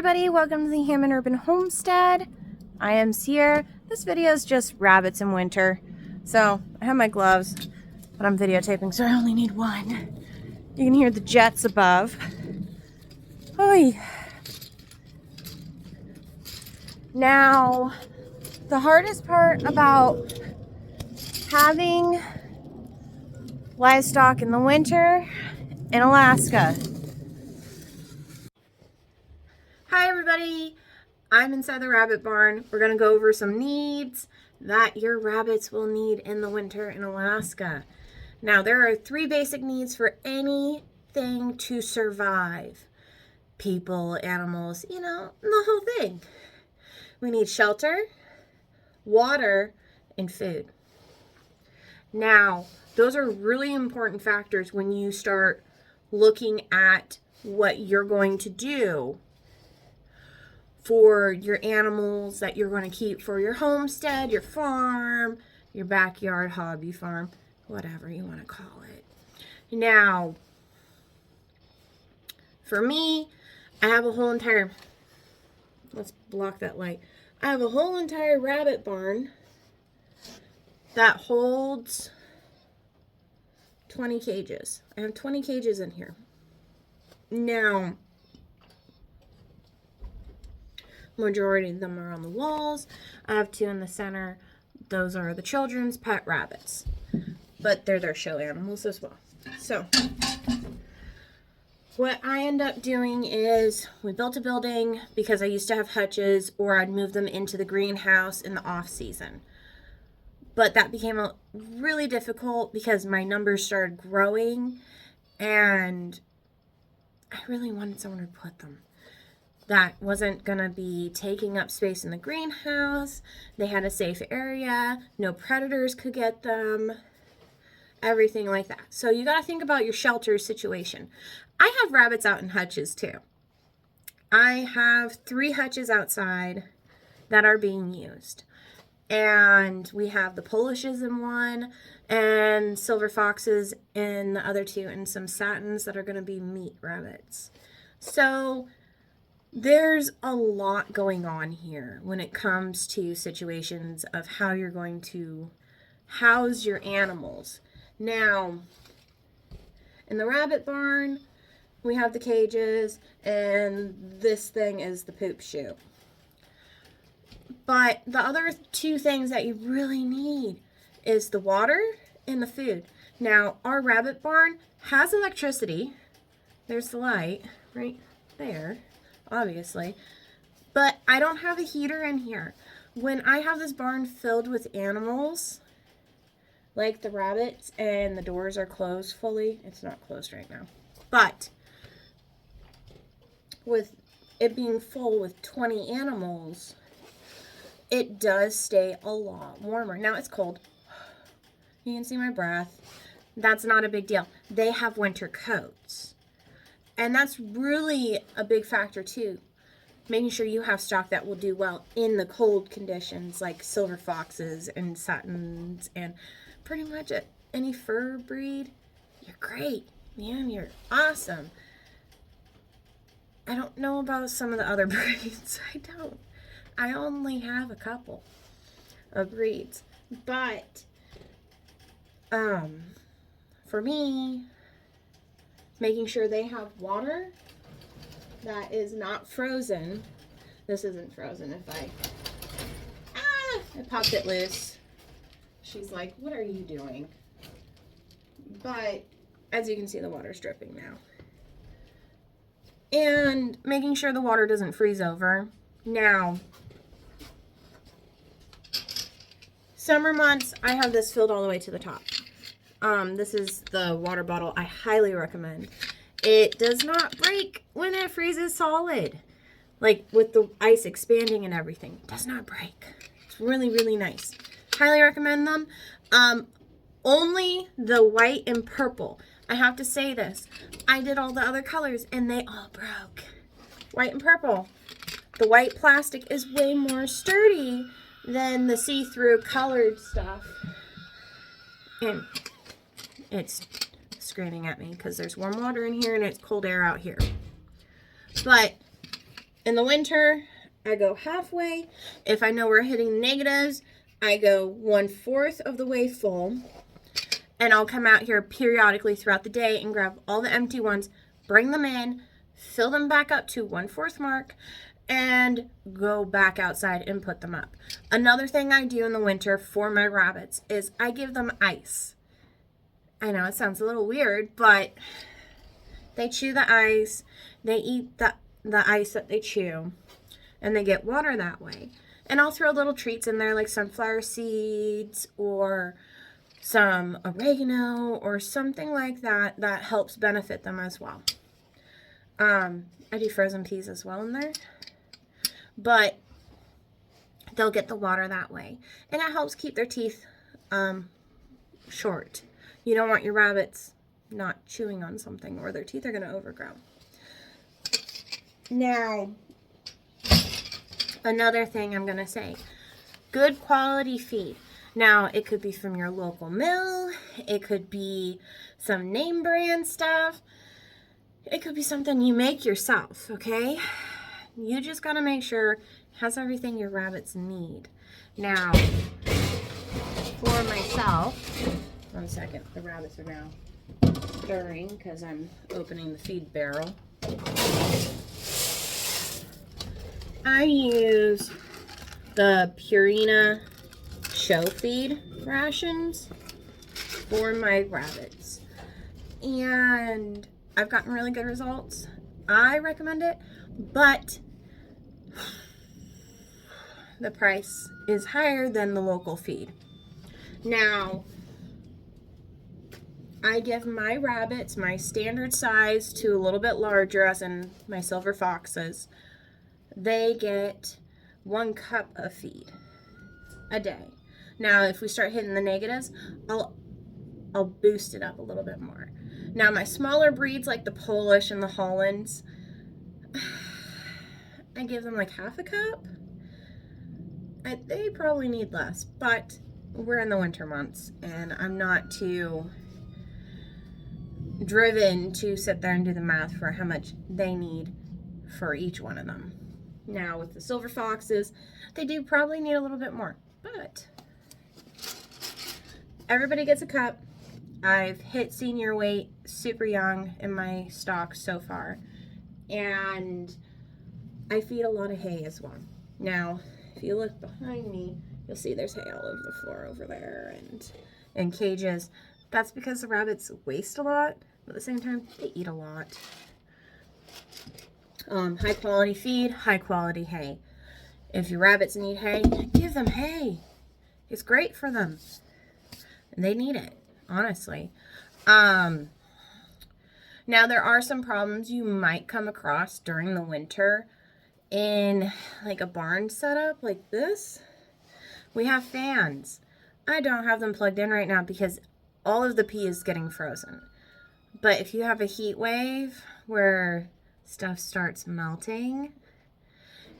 everybody, welcome to the Hammond Urban Homestead. I am Sierra. This video is just rabbits in winter. So I have my gloves, but I'm videotaping, so I only need one. You can hear the jets above. Oy. Now, the hardest part about having livestock in the winter in Alaska. Hi everybody, I'm inside the rabbit barn. We're gonna go over some needs that your rabbits will need in the winter in Alaska. Now, there are 3 basic needs for anything to survive. People, animals, you know, the whole thing. We need shelter, water, and food. Now, those are really important factors when you start looking at what you're going to do for your animals that you're going to keep for your homestead, your farm, your backyard hobby farm, whatever you want to call it. Now, for me, I have a whole entire, let's block that light. I have a whole entire rabbit barn that holds 20 cages. I have 20 cages in here. Now, majority of them are on the walls. I have 2 in the center. Those are the children's pet rabbits, but they're their show animals as well. So what I end up doing is we built a building because I used to have hutches, or I'd move them into the greenhouse in the off season. But that became really difficult because my numbers started growing and I really wanted somewhere to put them that wasn't going to be taking up space in the greenhouse. They had a safe area. No predators could get them. Everything like that. So you got to think about your shelter situation. I have rabbits out in hutches too. I have 3 hutches outside that are being used. And we have the Polishes in one and silver foxes in the other 2, and some satins that are going to be meat rabbits. So there's a lot going on here when it comes to situations of how you're going to house your animals. Now, in the rabbit barn, we have the cages, and this thing is the poop chute. But the other 2 things that you really need is the water and the food. Now, our rabbit barn has electricity. There's the light right there, obviously. But I don't have a heater in here. When I have this barn filled with animals, like the rabbits, and the doors are closed fully, it's not closed right now, but with it being full with 20 animals, it does stay a lot warmer. Now it's cold. You can see my breath. That's not a big deal. They have winter coats. And that's really a big factor too. Making sure you have stock that will do well in the cold conditions, like silver foxes and satins and pretty much any fur breed. You're great, man. You're awesome. I don't know about some of the other breeds. I don't. I only have a couple of breeds. But for me, making sure they have water that is not frozen. This isn't frozen. If I popped it loose. She's like, what are you doing? But as you can see, the water's dripping now. And making sure the water doesn't freeze over. Now, summer months, I have this filled all the way to the top. This is the water bottle I highly recommend. It does not break when it freezes solid. Like with the ice expanding and everything. It does not break. It's really, really nice. Highly recommend them. Only the white and purple. I have to say this. I did all the other colors and they all broke. White and purple. The white plastic is way more sturdy than the see-through colored stuff. And it's screaming at me because there's warm water in here and it's cold air out here. But In the winter, I go halfway. If I know we're hitting negatives, I go 1/4 of the way full. And I'll come out here periodically throughout the day and grab all the empty ones, bring them in, fill them back up to 1/4 mark, and go back outside and put them up. Another thing I do in the winter for my rabbits is I give them ice. I know it sounds a little weird, but they chew the ice, they eat the ice that they chew, and they get water that way. And I'll throw little treats in there like sunflower seeds or some oregano or something like that that helps benefit them as well. I do frozen peas as well in there, but they'll get the water that way, and it helps keep their teeth short. You don't want your rabbits not chewing on something or their teeth are going to overgrow. Now, another thing I'm going to say, good quality feed. Now, it could be from your local mill. It could be some name brand stuff. It could be something you make yourself, okay? You just got to make sure it has everything your rabbits need. Now, for myself, one second, the rabbits are now stirring because I'm opening the feed barrel. I use the Purina show feed rations for my rabbits, and I've gotten really good results. I recommend it, but the price is higher than the local feed. Now, I give my rabbits my standard size to a little bit larger, as in my silver foxes. They get 1 cup of feed a day. Now, if we start hitting the negatives, I'll boost it up a little bit more. Now, my smaller breeds like the Polish and the Hollands, I give them like 1/2 cup. They probably need less, but we're in the winter months and I'm not too driven to sit there and do the math for how much they need for each one of them. Now, with the silver foxes, they do probably need a little bit more, but everybody gets a cup. I've hit senior weight super young in my stock so far, and I feed a lot of hay as well. Now, if you look behind me, you'll see there's hay all over the floor over there and cages. That's because the rabbits waste a lot, but at the same time, they eat a lot. High quality feed, high quality hay. If your rabbits need hay, give them hay. It's great for them. And they need it, honestly. Now, there are some problems you might come across during the winter in like a barn setup like this. We have fans. I don't have them plugged in right now because all of the pee is getting frozen. But if you have a heat wave where stuff starts melting,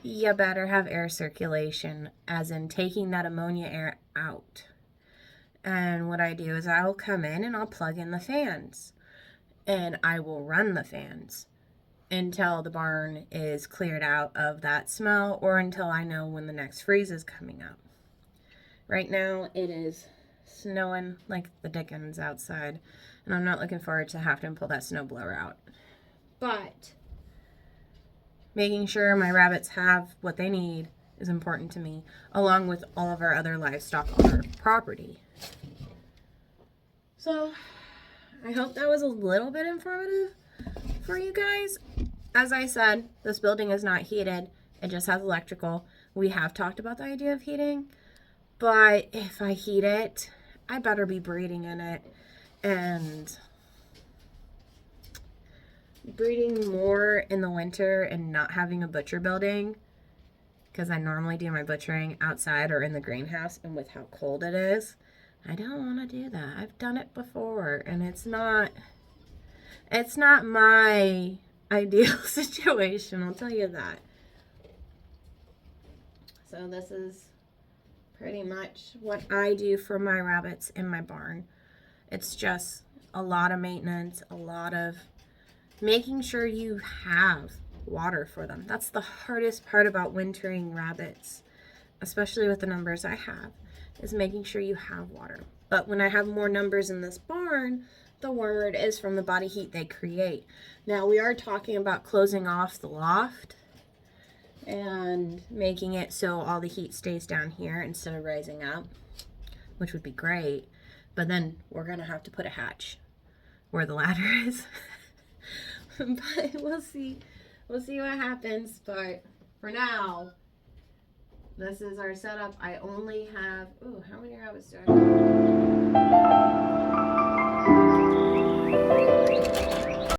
you better have air circulation, as in taking that ammonia air out. And what I do is I'll come in and I'll plug in the fans, and I will run the fans until the barn is cleared out of that smell, or until I know when the next freeze is coming up. Right now it is snowing like the dickens outside, and I'm not looking forward to having to pull that snowblower out. But making sure my rabbits have what they need is important to me, along with all of our other livestock on our property. So, I hope that was a little bit informative for you guys. As I said, this building is not heated. It just has electrical. We have talked about the idea of heating, but if I heat it, I better be breeding in it, and breeding more in the winter and not having a butcher building, because I normally do my butchering outside or in the greenhouse, and with how cold it is, I don't want to do that. I've done it before, and it's not my ideal situation, I'll tell you that. So this is pretty much what I do for my rabbits in my barn. It's just a lot of maintenance, a lot of making sure you have water for them. That's the hardest part about wintering rabbits, especially with the numbers I have, is making sure you have water. But when I have more numbers in this barn, the word is from the body heat they create. Now we are talking about closing off the loft and making it so all the heat stays down here instead of rising up, which would be great. But then we're gonna have to put a hatch where the ladder is. But we'll see what happens. But for now, this is our setup. I only have, ooh, how many rabbits do I have?